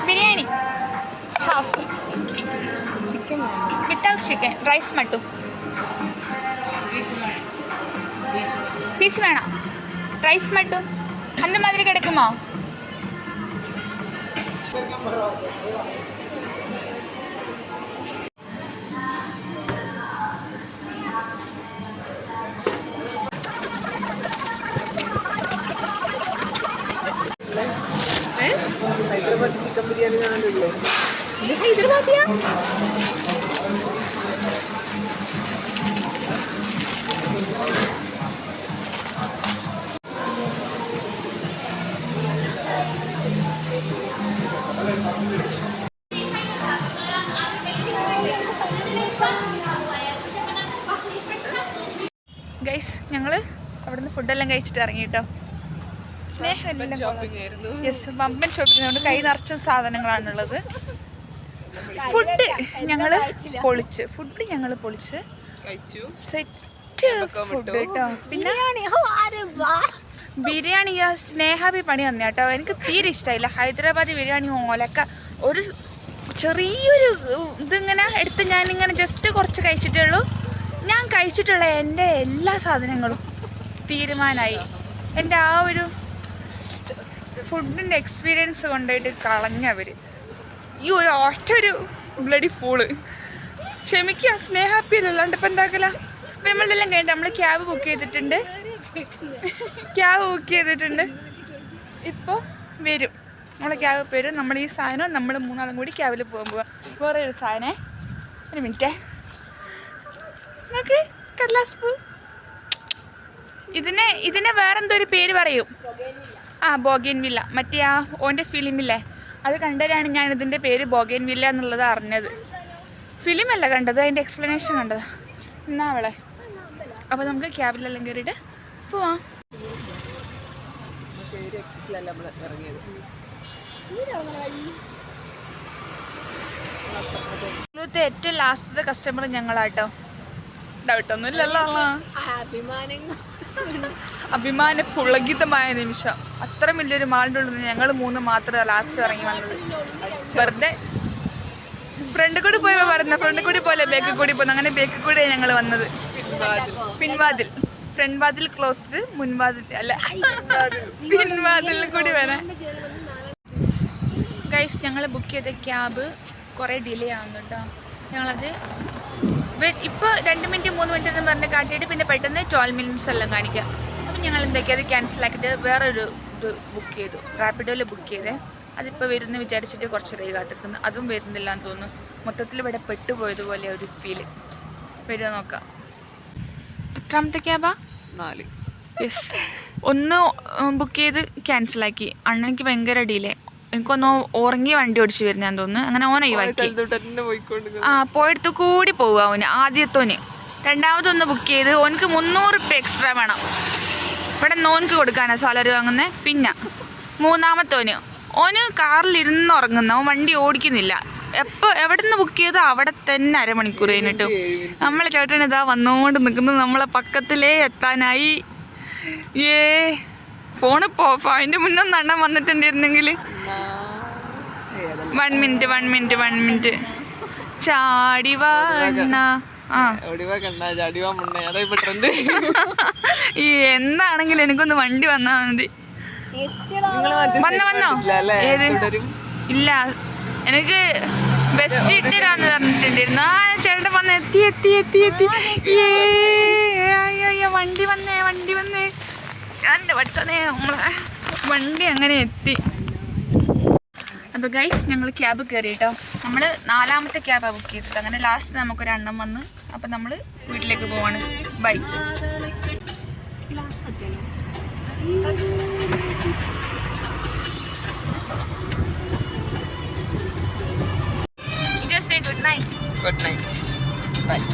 Biryani half chicken without chicken rice മട്ടും പീസ് വേണം റൈസ് മട്ടും அந்த மாதிரி கிடைக்குமா? ഹൈദരാബാദ് ചിക്കൻ ബിരിയാണി കാണാനില്ലേ? ഇത് ഹൈദരാബാദിയാ? ഗൈസ് ഞങ്ങൾ അവിടെ ഫുഡെല്ലാം കഴിച്ചിട്ട് ഇറങ്ങി കേട്ടോ. സ്നേഹം ഷോപ്പിംഗ് ആയിരുന്നു. യെസ്, വമ്പൻ ഷോപ്പിംഗ് കൊണ്ട് കൈ നിറച്ചും സാധനങ്ങളാണുള്ളത്. ഫുഡ് ഞങ്ങൾ പൊളിച്ച് കഴിച്ചു. സെറ്റ് ഫുഡ് കേട്ടോ. പിന്നെ ബിരിയാണി സ്നേഹാബി പണി തന്നെ കേട്ടോ. എനിക്ക് തീരെ ഇഷ്ടമായില്ല. ഹൈദരാബാദി ബിരിയാണി ഓലക്ക ഒരു ചെറിയൊരു ഇതിങ്ങനെ എടുത്ത് ഞാനിങ്ങനെ ജസ്റ്റ് കുറച്ച് കഴിച്ചിട്ടേ ഉള്ളൂ. ഞാൻ കഴിച്ചിട്ടുള്ള എൻ്റെ എല്ലാ സാധനങ്ങളും തീരുമാനമായി. എൻ്റെ ആ ഒരു ഫുഡിൻ്റെ എക്സ്പീരിയൻസ് കൊണ്ടുപോയിട്ട് കളഞ്ഞവർ. ഈ ഒരു ഒറ്റൊരു ബ്ലഡി ഫൂള്. ക്ഷമിക്കുക, സ്നേഹാപ്പിയല്ല, അല്ലാണ്ട് ഇപ്പം എന്താക്കല. അപ്പം നമ്മളിതെല്ലാം കഴിഞ്ഞിട്ട് നമ്മൾ ക്യാബ് ബുക്ക് ചെയ്തിട്ടുണ്ട്. ഇപ്പോൾ വരും നമ്മളെ ക്യാബ് വരും. നമ്മൾ ഈ സാധനം നമ്മൾ 3 ആളും കൂടി ക്യാബിൽ പോകുമ്പോൾ വേറെ ഒരു സാധനം. ഒരു മിനിറ്റേ, നിങ്ങൾക്ക് കടലാസ് പൂ ഇതിനെ വേറെന്തോ ഒരു പേര് പറയും. ബോഗേൻ വില്ല. മറ്റേ ഓൻ്റെ ഫിലിമില്ലേ, അത് കണ്ടതാണ് ഞാൻ ഇതിൻ്റെ പേര് ബോഗേൻ വില്ല എന്നുള്ളത് അറിഞ്ഞത്. ഫിലിമല്ല കണ്ടത്, അതിൻ്റെ എക്സ്പ്ലനേഷൻ കണ്ടത്. എന്നാ അവളെ. അപ്പോൾ നമുക്ക് ക്യാബിലെല്ലാം കയറിയിട്ട് പോവാം. ഏറ്റവും ലാസ്റ്റത്തെ കസ്റ്റമർ ഞങ്ങളാട്ടോ. ഡൗട്ടൊന്നും ഇല്ലല്ലോ. അഭിമാന പുളകിതമായ നിമിഷം. അത്ര വലിയൊരു മാളിൻ്റെ ഉള്ളിൽ ഞങ്ങൾ 3 മാത്രമേ ലാസ്റ്റ് ഇറങ്ങി വന്നത്. വെറുതെ ഫ്രണ്ട് കൂടി പോയപ്പോൾ പറയുന്നത്, ഫ്രണ്ട് കൂടി പോലെ ബേക്കിൽ കൂടി പോകുന്നു. അങ്ങനെ ബേക്കിൽ കൂടിയാണ് ഞങ്ങൾ വന്നത്. പിൻവാതിൽ, ഫ്രണ്ട് വാതിൽ ക്ലോസ്ഡ്, മുൻവാതിൽ അല്ല പിൻവാതിൽ കൂടി വരാൻ. ഗൈസ്, ഞങ്ങൾ ബുക്ക് ചെയ്ത ക്യാബ് കുറേ ഡിലേ ആവുന്നു കേട്ടോ. ഞങ്ങളത് ഇപ്പോൾ 2 മിനിറ്റ് 3 മിനിറ്റ് എന്ന് പറഞ്ഞ് കാട്ടിയിട്ട് പിന്നെ പെട്ടെന്ന് 12 മിനിറ്റ്സ് എല്ലാം കാണിക്കാം. അപ്പം ഞങ്ങൾ എന്തൊക്കെയാ അത് ക്യാൻസലാക്കിയിട്ട് വേറൊരു ഇത് ബുക്ക് ചെയ്തു. റാപ്പിഡോയിൽ ബുക്ക് ചെയ്തേ. അതിപ്പോൾ വരുന്ന വിചാരിച്ചിട്ട് കുറച്ച് നേരം കാത്തിക്കുന്നു. അതും വരുന്നില്ല എന്ന് തോന്നുന്നു. മൊത്തത്തിൽ ഇവിടെ പെട്ടുപോയതുപോലെ ഒരു ഫീല്. വരുമോ നോക്കാം. എത്രാമത്തെ ക്യാബാ? 4. യെസ്, 1 ബുക്ക് ചെയ്ത് ക്യാൻസലാക്കി. അണ്ണനിക്ക് ഭയങ്കര ഡിലേ. എനിക്കൊന്ന് ഉറങ്ങി വണ്ടി ഓടിച്ച് വരുന്നതെന്ന് തോന്നുന്നു. അങ്ങനെ ഓനെ ഒഴിവാക്കി. പോയെടുത്ത് കൂടി പോവുക അവന്. ആദ്യത്തോന്. രണ്ടാമതൊന്ന് ബുക്ക് ചെയ്ത് ഓനക്ക് 300 രൂപ എക്സ്ട്രാ വേണം. ഇവിടെ നോൻക്ക് കൊടുക്കാനാണ് സാലറി വാങ്ങുന്നത്. പിന്നെ 3ാമത്തോന് ഓന് കാറിലിരുന്ന് ഉറങ്ങുന്ന, അവൻ വണ്ടി ഓടിക്കുന്നില്ല. എവിടെ നിന്ന് ബുക്ക് ചെയ്തോ അവിടെ തന്നെ അരമണിക്കൂർ കഴിഞ്ഞിട്ടും നമ്മളെ ചേട്ടൻ ഇതാ വന്നുകൊണ്ട് നിൽക്കുന്നത്. നമ്മളെ പക്കത്തിലേ എത്താനായി. ഫോണ് അതിൻ്റെ മുന്നൊന്ന് അണ്ണൻ വന്നിട്ടുണ്ടായിരുന്നെങ്കിൽ. 1 മിനിറ്റ് ചാടി വാണ. എന്താണെങ്കിലും എനിക്കൊന്ന് വണ്ടി വന്നാ മതി. വന്നോ? ഏത്? ഇല്ല, എനിക്ക് ബെസ്റ്റ് ഇട്ടരാന്ന് പറഞ്ഞിട്ടുണ്ടായിരുന്നു. ചേട്ടൻ വന്ന് എത്തി. വണ്ടി വന്നേ എൻ്റെ പഠിച്ചോനെ, നമ്മളെ വണ്ടി അങ്ങനെ എത്തി. അപ്പോൾ ഗൈസ്, ഞങ്ങൾ ക്യാബ് കയറി കേട്ടോ. നമ്മൾ 4ാമത്തെ ക്യാബാണ് ബുക്ക് ചെയ്തിട്ട്. അങ്ങനെ ലാസ്റ്റ് നമുക്കൊരു അണ്ണം വന്ന്. അപ്പം നമ്മൾ വീട്ടിലേക്ക് പോവാണ്. By. Just say good night. Good night. Bye.